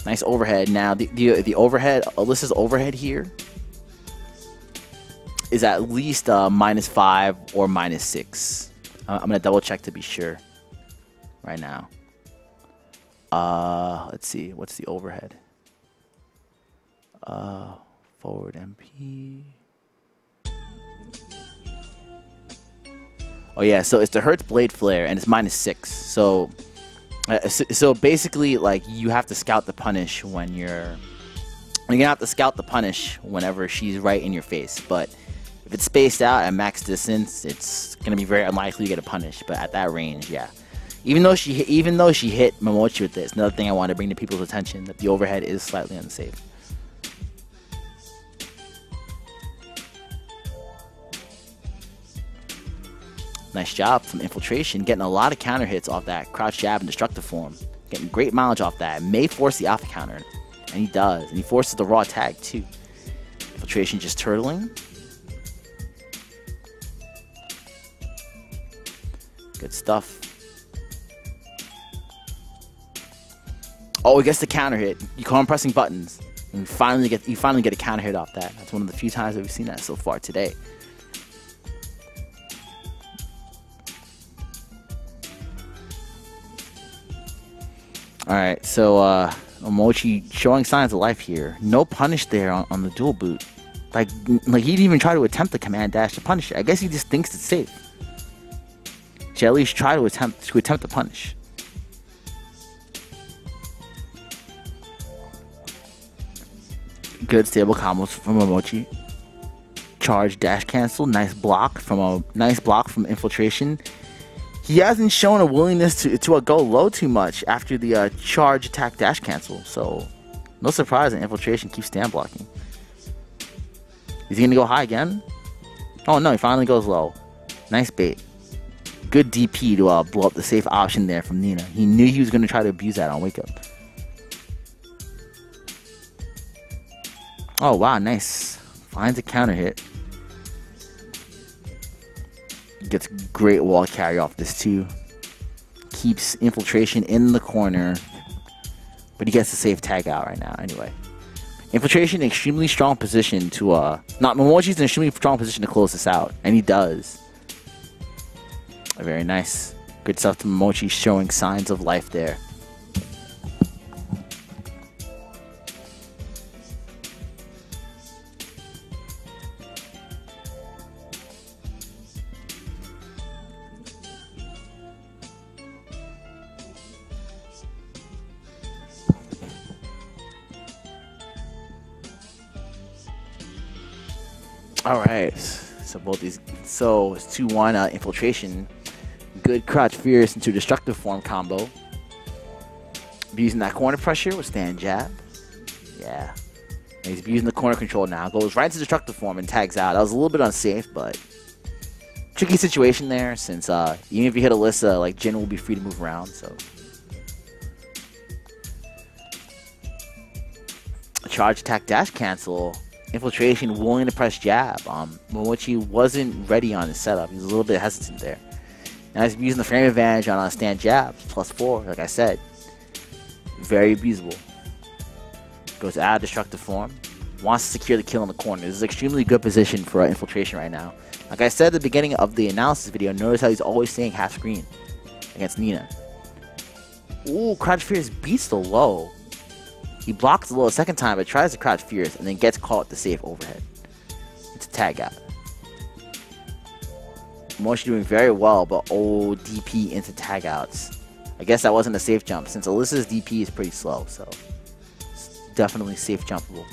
Nice overhead. Now the overhead, Alyssa's overhead here is at least -5 or -6. I'm gonna double check to be sure right now. Let's see, what's the overhead? Forward MP. Oh yeah, so it's the Hertz Blade Flare and it's -6. So basically, like, you have to scout the punish when you're gonna have to scout the punish whenever she's right in your face, but if it's spaced out at max distance, it's gonna be very unlikely to get a punish. But at that range, yeah. Even though she hit Momochi with this, another thing I want to bring to people's attention, that the overhead is slightly unsafe. Nice job from Infiltration, getting a lot of counter hits off that crouch jab and destructive form. Getting great mileage off that. May force the alpha counter, and he does. And he forces the raw tag too. Infiltration just turtling. Good stuff. Oh, he gets the counter hit. You call him pressing buttons, and you finally get a counter hit off that. That's one of the few times that we've seen that so far today. All right, so Momochi showing signs of life here. No punish there on the dual boot. Like he didn't even try to attempt the command dash to punish it. I guess he just thinks it's safe. Should at least try to attempt the punish. Good stable combos from Momochi. Charge dash cancel. Nice block from Infiltration. He hasn't shown a willingness to go low too much after the charge attack dash cancel. So no surprise that Infiltration keeps stand blocking. Is he gonna go high again? Oh no, he finally goes low. Nice bait. Good DP to blow up the safe option there from Nina. He knew he was going to try to abuse that on wake up. Oh wow, nice. Finds a counter hit. Gets great wall carry off this too. Keeps Infiltration in the corner. But he gets the safe tag out right now anyway. Infiltration in extremely strong position to Momochi's in an extremely strong position to close this out. And he does. Very nice. Good stuff to Momochi, showing signs of life there. All right. So both these. So it's 2-1 Infiltration. Good crouch fierce into destructive form combo. Using that corner pressure with stand jab. Yeah. And he's using the corner control now. Goes right into destructive form and tags out. That was a little bit unsafe, but tricky situation there since even if you hit Alyssa, like Jin will be free to move around. So charge attack dash cancel. Infiltration willing to press jab. Momochi wasn't ready on his setup. He was a little bit hesitant there. Now he's using the frame advantage on stand jabs. +4, like I said. Very abusable. Goes out of destructive form. Wants to secure the kill in the corner. This is an extremely good position for Infiltration right now. Like I said at the beginning of the analysis video, notice how he's always staying half screen against Nina. Ooh, Crouch Fierce beats the low. He blocks the low a second time, but tries to Crouch Fierce and then gets caught at the safe overhead. It's a tag out. Momochi doing very well, but DP into tag outs. I guess that wasn't a safe jump since Alyssa's DP is pretty slow, so it's definitely safe jumpable.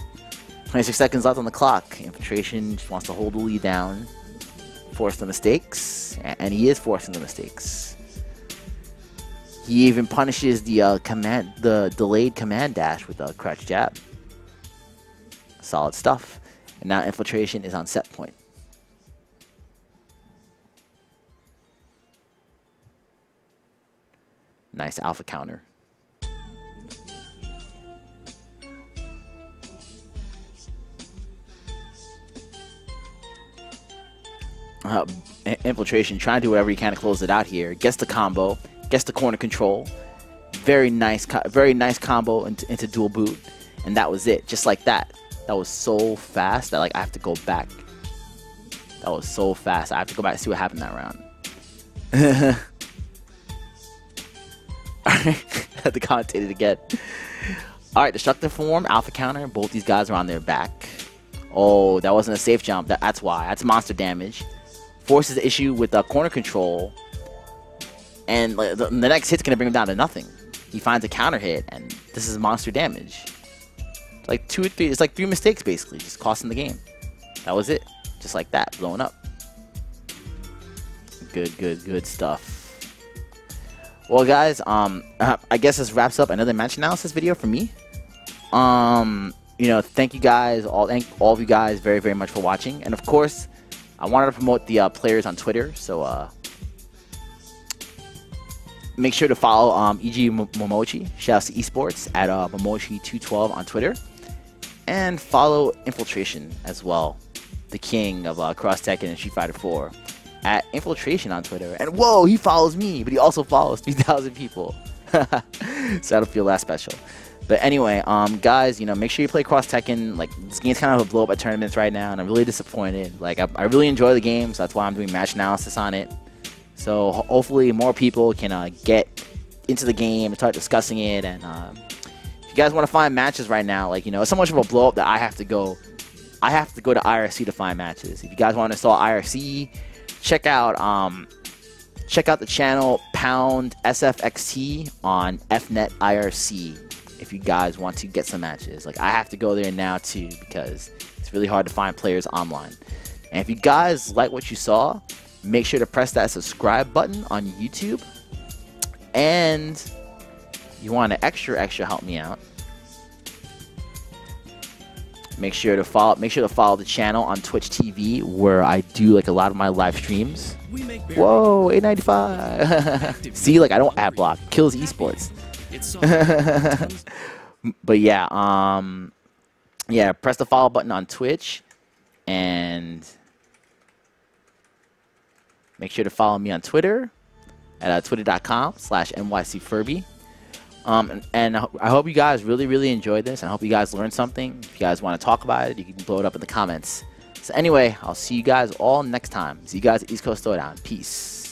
26 seconds left on the clock. Infiltration just wants to hold the lead down, force the mistakes, and he is forcing the mistakes. He even punishes the delayed command dash with a crouch jab. Solid stuff. And now Infiltration is on set point. Nice alpha counter. Infiltration trying to do whatever he can to close it out here. Gets the combo. Gets the corner control. Very nice combo into dual boot. And that was it. Just like that. That was so fast that I have to go back. That was so fast. I have to go back and see what happened that round. Had to commentate it again. Alright, destructive form, alpha counter. Both these guys are on their back. Oh, that wasn't a safe jump. That's why. That's monster damage. Forces the issue with corner control. And the next hit's gonna bring him down to nothing. He finds a counter hit, and this is monster damage. Like 2 or 3, it's like 3 mistakes basically, just costing the game. That was it, just like that, blowing up. Good stuff. Well, guys, I guess this wraps up another match analysis video for me. You know, thank you guys, thank all of you guys very much for watching, and of course, I wanted to promote the players on Twitter, so make sure to follow EG Momochi. Shouts to esports at Momochi212 on Twitter. And follow Infiltration as well. The king of Cross Tekken and Street Fighter 4 at Infiltration on Twitter. And whoa, he follows me, but he also follows 3,000 people. So that'll feel that special. But anyway, guys, you know, make sure you play Cross Tekken. Like, this game's kind of a blow up at tournaments right now, and I'm really disappointed. Like, I really enjoy the game, so that's why I'm doing match analysis on it. So hopefully more people can get into the game and start discussing it. And if you guys want to find matches right now, like, you know, it's so much of a blow up that I have to go to IRC to find matches. If you guys want to install IRC, check out the channel Pound SFXT on FNet IRC. If you guys want to get some matches, like, I have to go there now too because it's really hard to find players online. And if you guys like what you saw, make sure to press that subscribe button on YouTube. And you want to extra help me out, make sure to follow the channel on Twitch TV where I do like a lot of my live streams. Whoa, 895. See, like, I don't ad block. Kills esports. But yeah, yeah, press the follow button on Twitch and make sure to follow me on Twitter at twitter.com/nycfurby. And I hope you guys really enjoyed this. I hope you guys learned something. If you guys want to talk about it, you can blow it up in the comments. So anyway, I'll see you guys all next time. See you guys at East Coast Throwdown. Peace.